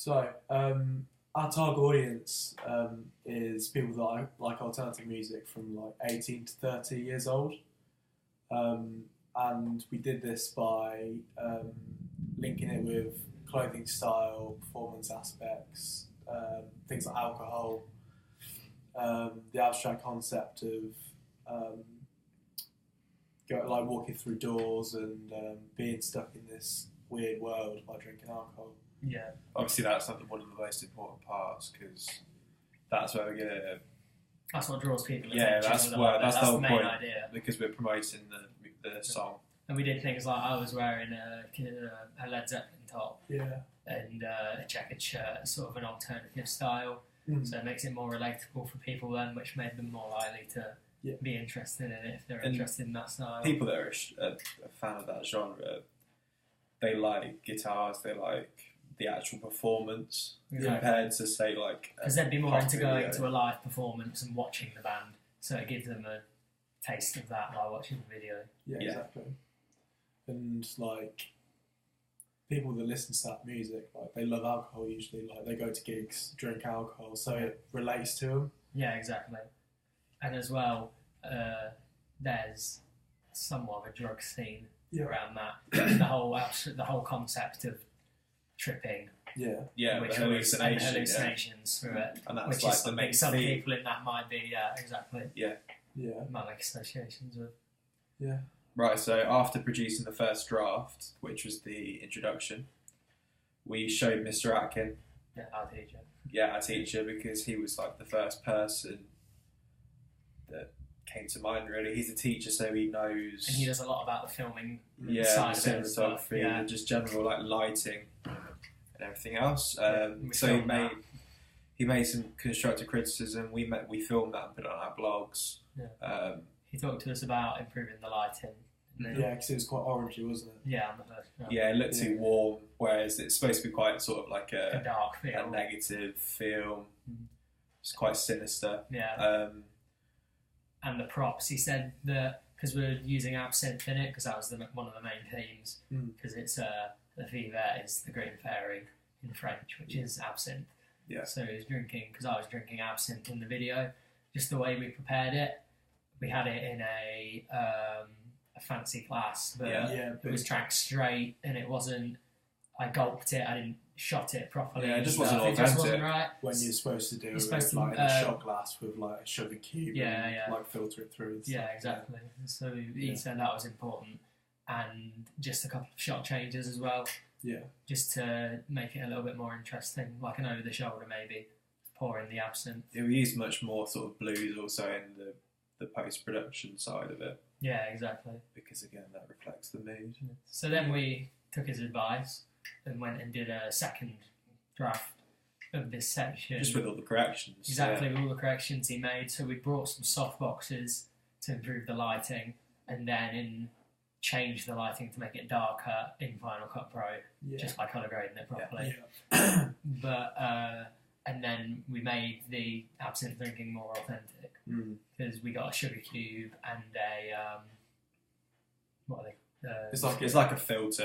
So, our target audience is people that like alternative music from like 18 to 30 years old. And we did this by linking it with clothing style, performance aspects, things like alcohol, the abstract concept of walking through doors and being stuck in this weird world by drinking alcohol. Yeah. Obviously, that's not one of the most important parts because that's where we're gonna. That's what draws people. Yeah, that's the whole main point. idea. Because we're promoting the song. And we did things like I was wearing a Led Zeppelin top. Yeah. And a checkered shirt, sort of an alternative style. Mm. So it makes it more relatable for people then, which made them more likely to be interested in it if they're interested in that style. People that are a fan of that genre, they like guitars, they like the actual performance compared to say like because they'd be more into going to a live performance and watching the band, so it gives them a taste of that while watching the video. Yeah, exactly. And like people that listen to that music, like they love alcohol usually, like they go to gigs, drink alcohol, so it relates to them. Yeah, exactly. And as well, there's somewhat of a drug scene around that. The whole concept of tripping, which hallucinations through it, and that's which like is the main some theme. people in that might be exactly might make associations with. Right, so after producing the first draft, which was the introduction, we showed Mr. Atkin. Yeah, our teacher. Yeah, our teacher, because he was like the first person that came to mind, really. He's a teacher, so he knows... And he does a lot about the filming side of it. Cinematography, and just general like lighting and everything else. So he made some constructive criticism. We filmed that and put it on our blogs. Yeah. He talked to us about improving the lighting. Yeah, because it was quite orangey, wasn't it? Yeah, on the first shot. Yeah, it looked too warm, whereas it's supposed to be quite sort of like a dark feel, a negative feel. It's quite sinister. Yeah. And the props, he said that because we're using absinthe in it, because that was one of the main themes, because it's the Vivet is the green fairy in French, which is absinthe. Yeah. So he was drinking, because I was drinking absinthe in the video, just the way we prepared it. We had it in a fancy glass, but it was drank straight, and it wasn't. I gulped it. I didn't shot it properly. Yeah, it just wasn't authentic. It just wasn't right. When you're supposed to do it in a shot glass with like a sugar cube, like filter it through. Yeah, exactly. So he said that was important, and just a couple of shot changes as well. Yeah. Just to make it a little bit more interesting, like an over the shoulder maybe, pouring the absinthe. Yeah, we used much more sort of blues also in the post-production side of it. Yeah, exactly. Because again, that reflects the mood. So then we took his advice and went and did a second draft of this section. Just with all the corrections. Exactly, with all the corrections he made. So we brought some soft boxes to improve the lighting, and then changed the lighting to make it darker in Final Cut Pro, just by colour grading it properly. Yeah. But and then we made the absinthe drinking more authentic because we got a sugar cube and a what are they? It's like a filter.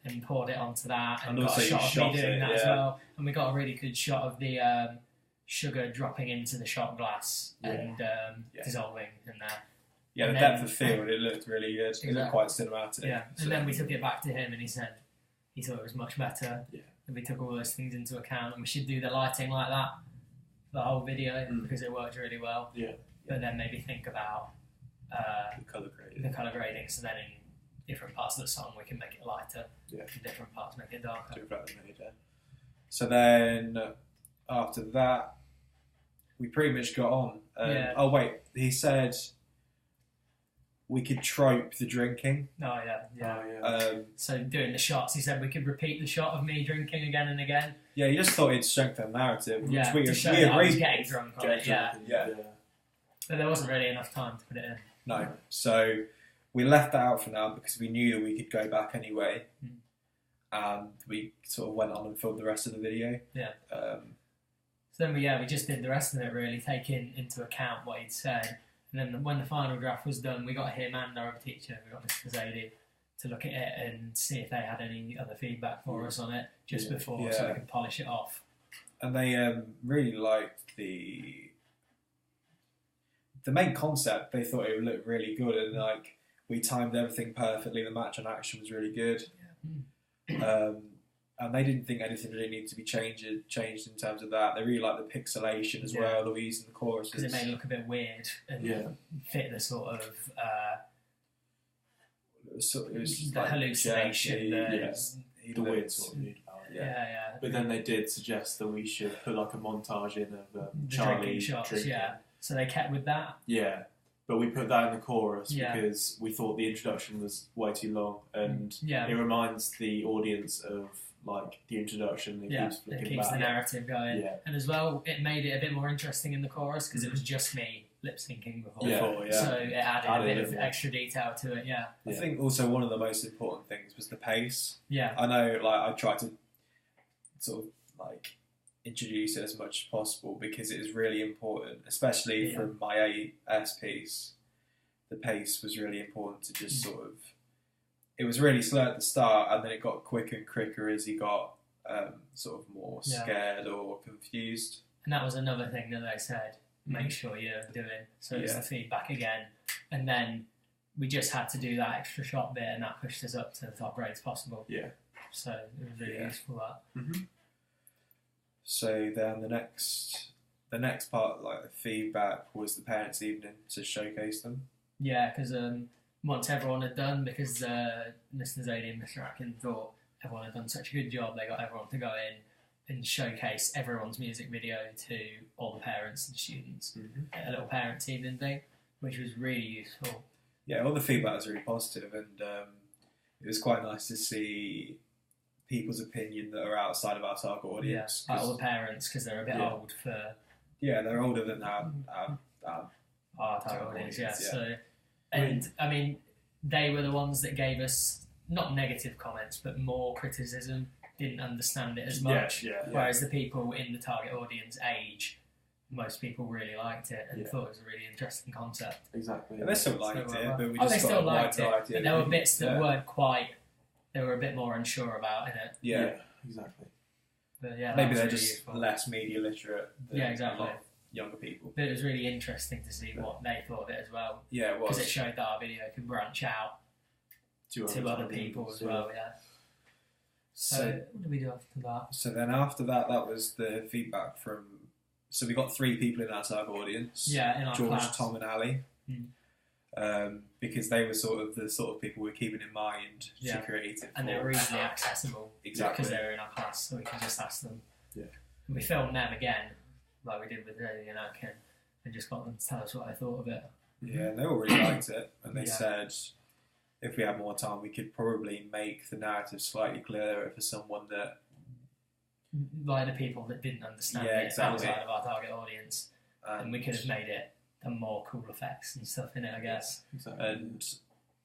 And poured it onto that, and also got a shot of me doing that as yeah. well. And we got a really good shot of the sugar dropping into the shot glass and dissolving in there. Yeah, and the then, depth of field, it looked really good. Exactly. It looked quite cinematic. Yeah, and then we took it back to him, and he said he thought it was much better. Yeah. And we took all those things into account, and we should do the lighting like that for the whole video because it worked really well. Yeah. But then maybe think about the colour grading. So then in different parts of the song we can make it lighter. Yeah. In different parts make it darker. To reflect the mood, yeah. So then after that, we pretty much got on. Oh wait, he said we could trope the drinking. Oh yeah. So doing the shots, he said we could repeat the shot of me drinking again and again. Yeah, he just thought it'd strengthen the narrative. Yeah, which to show we that I was agreed. getting drunk on it. Yeah. Yeah. But there wasn't really enough time to put it in. No. So we left that out for now because we knew that we could go back anyway. And we sort of went on and filmed the rest of the video. Yeah. So then we just did the rest of it really, taking into account what he'd said. And then when the final draft was done, we got him and our other teacher, we got Mr. Zadie, to look at it and see if they had any other feedback for us on it just before, so we could polish it off. And they really liked the main concept. They thought it would look really good, and like we timed everything perfectly. The match on action was really good, and they didn't think anything really needed to be changed in terms of that. They really liked the pixelation as well that we used in the choruses, because it made it look a bit weird and fit the sort of it was the like hallucination, the weird sort of mood about it. Yeah. But then they did suggest that we should put like a montage in of the Charlie drinking shots, drinking. So they kept with that. Yeah, but we put that in the chorus because we thought the introduction was way too long, and it reminds the audience of like the introduction. It keeps the narrative going, and as well, it made it a bit more interesting in the chorus because it was just me lip syncing before, so it added a bit of extra detail to it. I think also one of the most important things was the pace. I know, like I tried to sort of like introduce it as much as possible because it is really important, especially from my AS piece. The pace was really important to just sort of. It was really slow at the start, and then it got quicker and quicker as he got sort of more scared or confused. And that was another thing that they said. Make sure you're doing. So it's the feedback again, and then we just had to do that extra shot bit, and that pushed us up to the top grades possible. So it was really useful that. So then the next part, like the feedback, was the parents' evening to showcase them. Yeah, because once everyone had done, because Mr. Zadie and Mr. Atkin thought everyone had done such a good job, they got everyone to go in and showcase everyone's music video to all the parents and students. A little parents' evening thing, which was really useful. Yeah, all the feedback was really positive, and it was quite nice to see people's opinion that are outside of our target audience. Like all the parents, because they're a bit old for... Yeah, they're older than our target audience, So, and, I mean, they were the ones that gave us, not negative comments, but more criticism, didn't understand it as much. Whereas the people in the target audience age, most people really liked it and thought it was a really interesting concept. Exactly. And they still liked it, but we they just still got liked it, but there were bits that weren't quite... They were a bit more unsure about in it. Yeah, exactly. But maybe they're just less media literate than exactly. a lot of younger people. But it was really interesting to see what they thought of it as well. Yeah, it was. Because it showed that our video could branch out to other people as well, So what did we do after that? So then after that, that was the feedback from... So we got 3 people in our target audience. Yeah, in our George, class. Tom and Ali. Because they were sort of the sort of people we were keeping in mind to create it. And they were easily accessible. Exactly. Because they were in our class, so we could just ask them. Yeah. And we filmed them again, like we did with Zadie and Atkin, and just got them to tell us what they thought of it. Yeah, and they all really liked it. And they said if we had more time, we could probably make the narrative slightly clearer for someone that... Like the people that didn't understand it outside of our target audience. And we could have made it and more cool effects and stuff in it, I guess. Exactly. And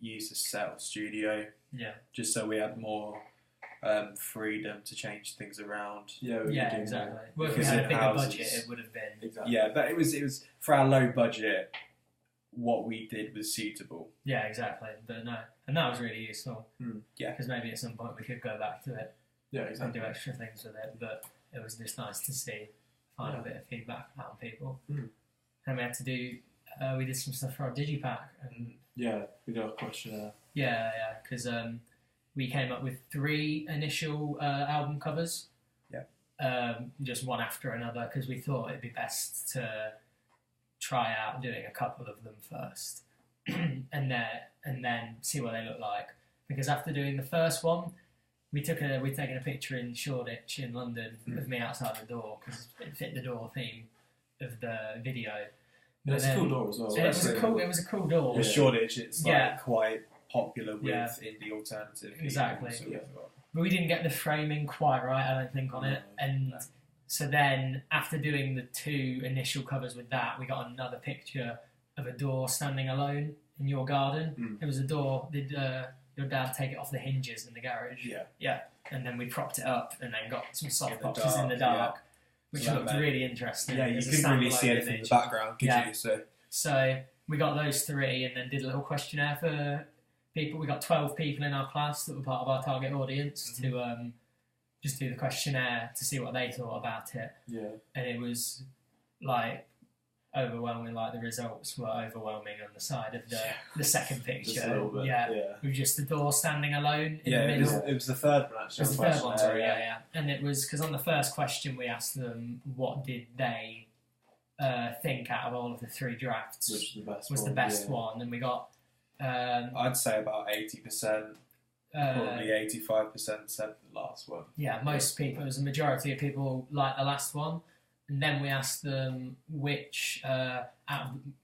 use a set studio. Yeah. Just so we had more freedom to change things around. Yeah, exactly. Well, if we had a bigger budget, it would have been. Exactly. Yeah, but it was for our low budget. What we did was suitable. Yeah, exactly. But no, and that was really useful. Yeah. Because maybe at some point we could go back to it. Yeah, exactly. And do extra things with it, but it was just nice to see, find a bit of feedback from people. And we had to do, we did some stuff for our digipack. And we got a questionnaire. Yeah, because we came up with 3 initial album covers. Yeah. Just one after another, because we thought it'd be best to try out doing a couple of them first, and then see what they look like. Because after doing the first one, we'd taken a picture in Shoreditch in London of me outside the door because it fit the door theme of the video. It's a cool door as well. It was a cool door. With Shoreditch, it's quite popular with indie alternative. Exactly. But we didn't get the framing quite right, I don't think, on it. And so then, after doing the 2 initial covers with that, we got another picture of a door standing alone in your garden. It was a door. Did your dad take it off the hinges in the garage? Yeah. And then we propped it up and then got some soft boxes in the dark, which looked really interesting. Yeah, you couldn't really see anything in the background, could you? So we got those 3 and then did a little questionnaire people. We got 12 people in our class that were part of our target audience to just do the questionnaire to see what they thought about it. Yeah. And it was like overwhelming. Like the results were overwhelming on the side of the second picture. Just a little bit, yeah. With just the door standing alone in the middle. It was the third one actually. It was the third one, sorry, yeah. And it was because on the first question we asked them what did they think out of all of the 3 drafts was the best one, and we got I'd say about 80%, probably 85% said the last one. Yeah, most people, it was a majority of people like the last one, and then we asked them which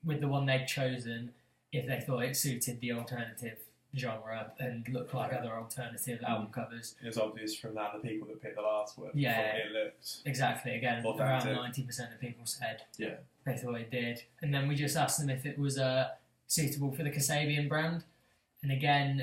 with the one they'd chosen, if they thought it suited the alternative genre and looked like other alternative album covers. It was obvious from that the people that picked the last one. Yeah, it looked exactly. Again, authentic. around 90% of people said they thought it did, and then we just asked them if it was suitable for the Kasabian brand, and again,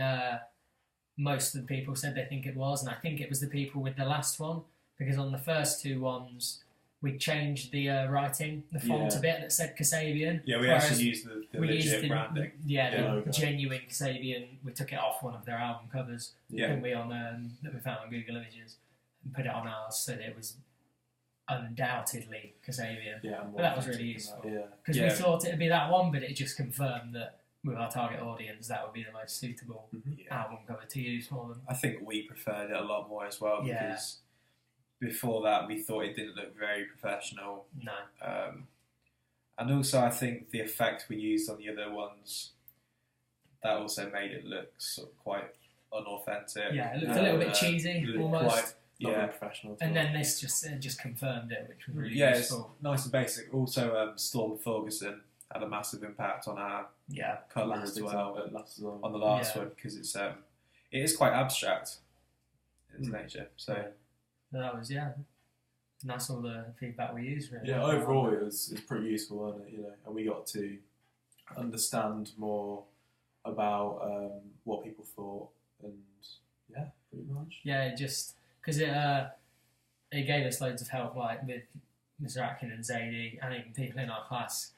most of the people said they think it was, and I think it was the people with the last one because on the first 2 ones we changed the writing, the font a bit that said Kasabian. Yeah, we actually used the legit branding. The genuine Kasabian. We took it off one of their album covers that we found on Google Images and put it on ours, so that it was undoubtedly Kasabian. But that was really useful because we thought it would be that one, but it just confirmed that with our target audience, that would be the most suitable album cover to use for them. I think we preferred it a lot more as well because before that we thought it didn't look very professional. No. And also I think the effect we used on the other ones, that also made it look sort of quite unauthentic. Yeah, it looked a little bit cheesy, almost. Not professional. And then this just confirmed it, which was really it's useful. nice and basic. Also, Storm Ferguson had a massive impact on our colour as well on the last one because it is quite abstract in its nature. So that was and that's all the feedback we used. Really. Yeah, overall it was pretty useful, wasn't it? You know, and we got to understand more about what people thought, and pretty much. Yeah, just because it gave us loads of help, like with Mr. Atkin and Zadie, and even people in our class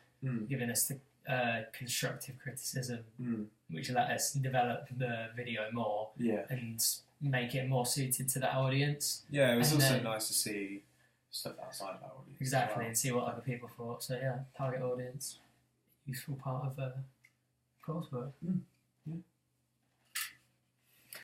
giving us the constructive criticism, which let us develop the video more and make it more suited to that audience. Yeah, it was also nice to see stuff outside of our audience. Exactly, and see what other people thought. So target audience, useful part of coursework.